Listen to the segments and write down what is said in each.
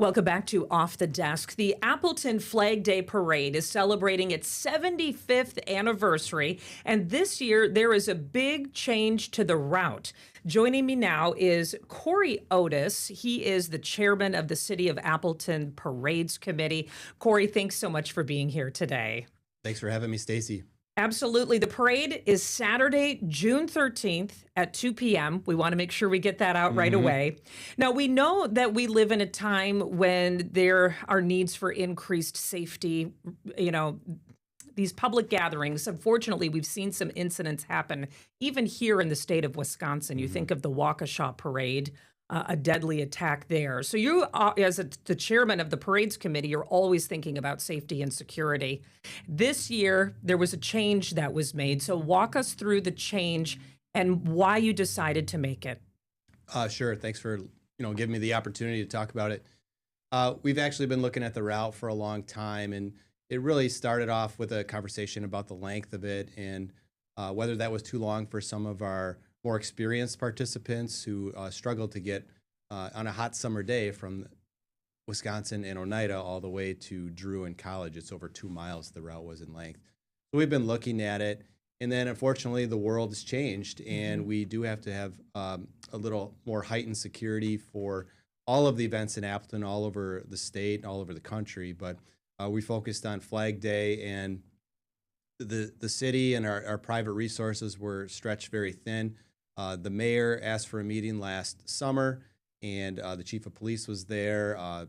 Welcome back to Off the Desk. The Appleton Flag Day Parade is celebrating its 75th anniversary, and this year there is a big change to the route. Joining me now is Corey Otis. He is the chairman of the City of Appleton Parades Committee. Corey, thanks so much for being here today. Thanks for having me, Stacy. Absolutely. The parade is Saturday, June 13th at 2 p.m. We want to make sure we get that out right away. Now, we know that we live in a time when there are needs for increased safety. You know, these public gatherings, unfortunately, we've seen some incidents happen even here in the state of Wisconsin. You think of the Waukesha Parade, a deadly attack there. So you, the chairman of the Parades Committee, you're always thinking about safety and security. This year, there was a change that was made. So walk us through the change and why you decided to make it. Sure. Thanks for giving me the opportunity to talk about it. We've actually been looking at the route for a long time, and it really started off with a conversation about the length of it and whether that was too long for some of our more experienced participants who struggled to get on a hot summer day from Wisconsin and Oneida all the way to Drew and College. It's over 2 miles the route was in length. So we've been looking at it, and then unfortunately the world has changed, and we do have to have a little more heightened security for all of the events in Appleton, all over the state, all over the country. But we focused on Flag Day, and the city and our private resources were stretched very thin. The mayor asked for a meeting last summer, and the chief of police was there,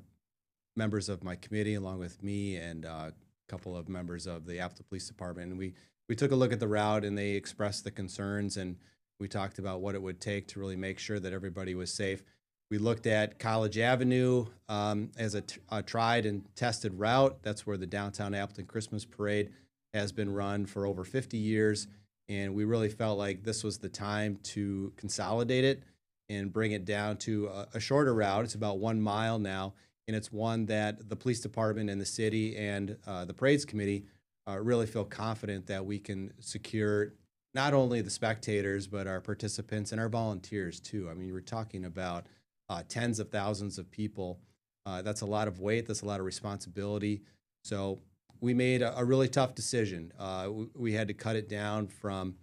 members of my committee along with me, and a couple of members of the Appleton Police Department. And we took a look at the route, and they expressed the concerns, and we talked about what it would take to really make sure that everybody was safe. We looked at College Avenue as a tried and tested route. That's where the downtown Appleton Christmas Parade has been run for over 50 years. And we really felt like this was the time to consolidate it and bring it down to a shorter route. It's about 1 mile now, and it's one that the police department and the city and the Parades Committee really feel confident that we can secure not only the spectators, but our participants and our volunteers too. I mean, we're talking about tens of thousands of people. That's a lot of weight. That's a lot of responsibility. So we made a really tough decision. We had to cut it down from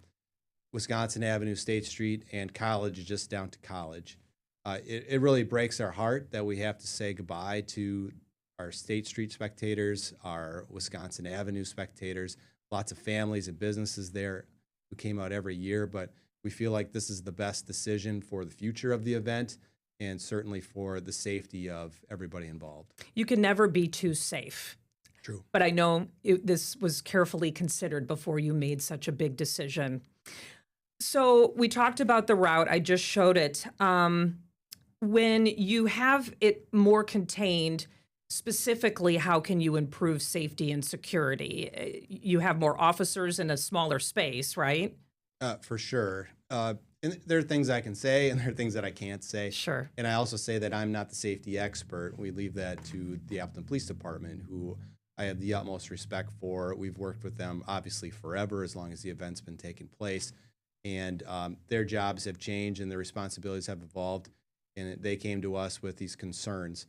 Wisconsin Avenue, State Street, and College just down to College. It really breaks our heart that we have to say goodbye to our State Street spectators, our Wisconsin Avenue spectators, lots of families and businesses there who came out every year. But we feel like this is the best decision for the future of the event and certainly for the safety of everybody involved. You can never be too safe. True. But I know this was carefully considered before you made such a big decision. So we talked about the route. I just showed it. When you have it more contained, specifically, how can you improve safety and security? You have more officers in a smaller space, right? For sure. And there are things I can say, and there are things that I can't say. Sure. And I also say that I'm not the safety expert. We leave that to the Appleton Police Department, who I have the utmost respect for. We've worked with them, obviously, forever, as long as the event's been taking place. And their jobs have changed and their responsibilities have evolved. And they came to us with these concerns.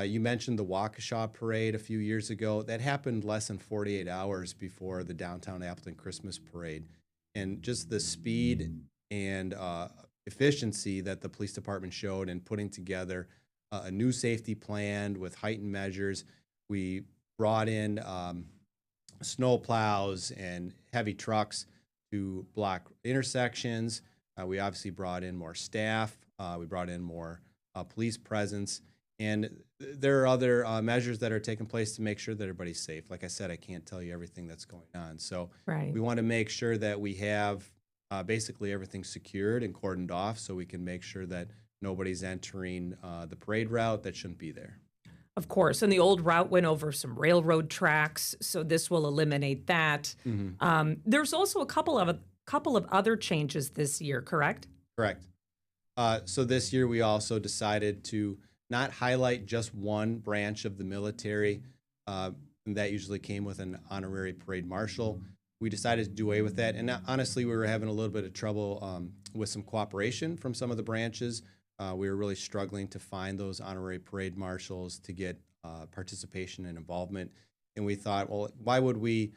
You mentioned the Waukesha Parade a few years ago. That happened less than 48 hours before the downtown Appleton Christmas Parade. And just the speed and efficiency that the police department showed in putting together a new safety plan with heightened measures. We brought in snow plows and heavy trucks to block intersections. We obviously brought in more staff. We brought in more police presence. And there are other measures that are taking place to make sure that everybody's safe. Like I said, I can't tell you everything that's going on. So we want to make sure that we have basically everything secured and cordoned off so we can make sure that nobody's entering the parade route that shouldn't be there. Of course. And the old route went over some railroad tracks, so this will eliminate that. There's also a couple of other changes this year, correct? Correct. So this year we also decided to not highlight just one branch of the military. And that usually came with an honorary parade marshal. We decided to do away with that. And honestly, we were having a little bit of trouble with some cooperation from some of the branches We were really struggling to find those honorary parade marshals to get participation and involvement. And we thought, well, why would we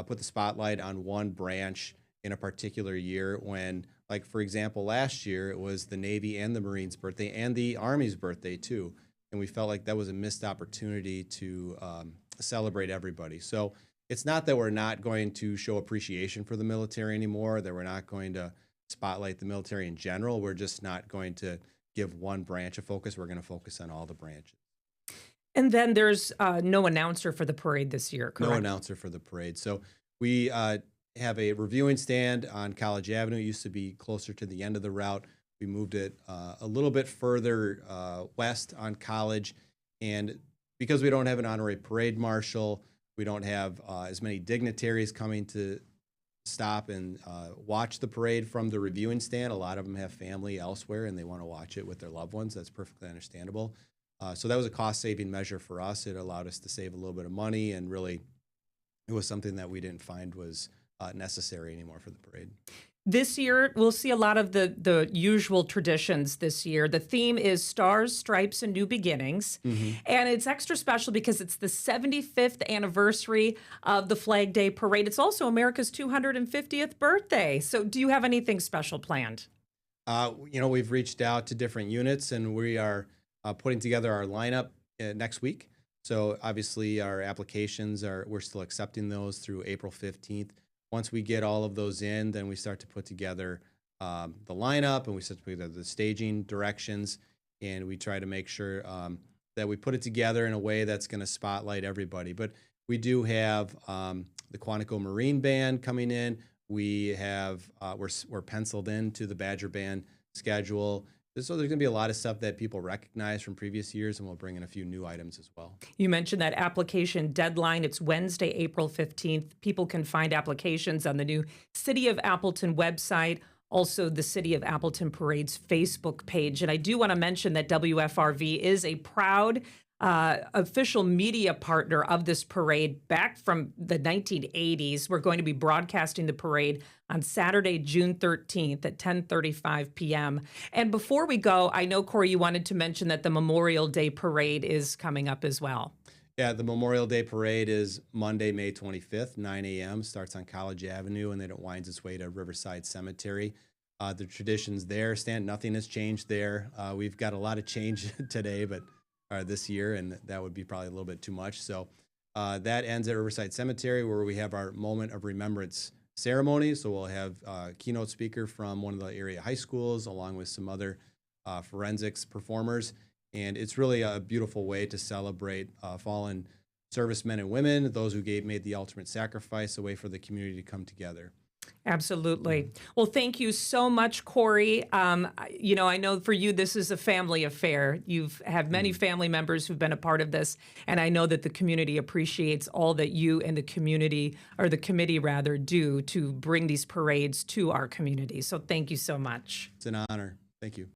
put the spotlight on one branch in a particular year when, like, for example, last year it was the Navy and the Marines' birthday and the Army's birthday too. And we felt like that was a missed opportunity to celebrate everybody. So it's not that we're not going to show appreciation for the military anymore, that we're not going to spotlight the military in general. We're just not going to give one branch a focus. We're going to focus on all the branches. And then there's no announcer for the parade this year, correct? No announcer for the parade. So we have a reviewing stand on College Avenue. It used to be closer to the end of the route. We moved it a little bit further west on College. And because we don't have an honorary parade marshal, we don't have as many dignitaries coming to stop and watch the parade from the reviewing stand. A lot of them have family elsewhere and they want to watch it with their loved ones. That's perfectly understandable. So that was a cost-saving measure for us. It allowed us to save a little bit of money, and really it was something that we didn't find was necessary anymore for the parade. This year, we'll see a lot of the usual traditions this year. The theme is Stars, Stripes, and New Beginnings. Mm-hmm. And it's extra special because it's the 75th anniversary of the Flag Day Parade. It's also America's 250th birthday. So do you have anything special planned? We've reached out to different units, and we are putting together our lineup next week. So obviously our applications we're still accepting those through April 15th. Once we get all of those in, then we start to put together the lineup, and we start to put together the staging directions, and we try to make sure that we put it together in a way that's going to spotlight everybody. But we do have the Quantico Marine Band coming in. We have we're penciled into the Badger Band schedule. So there's going to be a lot of stuff that people recognize from previous years, and we'll bring in a few new items as well. You mentioned that application deadline. It's Wednesday, April 15th. People can find applications on the new City of Appleton website, also the City of Appleton Parade's Facebook page. And I do want to mention that WFRV is a proud official media partner of this parade back from the 1980s. We're going to be broadcasting the parade on Saturday, June 13th at 10:35 p.m. And before we go, I know, Corey, you wanted to mention that the Memorial Day Parade is coming up as well. Yeah, the Memorial Day Parade is Monday, May 25th, 9 a.m., starts on College Avenue, and then it winds its way to Riverside Cemetery. The traditions there stand, nothing has changed there. We've got a lot of change today, but this year, and that would be probably a little bit too much. So that ends at Riverside Cemetery, where we have our moment of remembrance ceremony. So we'll have a keynote speaker from one of the area high schools, along with some other forensics performers. And it's really a beautiful way to celebrate fallen servicemen and women, those who made the ultimate sacrifice, a way for the community to come together. Absolutely. Well, thank you so much, Corey. I know for you, this is a family affair. You've have many family members who've been a part of this, and I know that the community appreciates all that you and the community, or the committee rather, do to bring these parades to our community. So thank you so much. It's an honor. Thank you.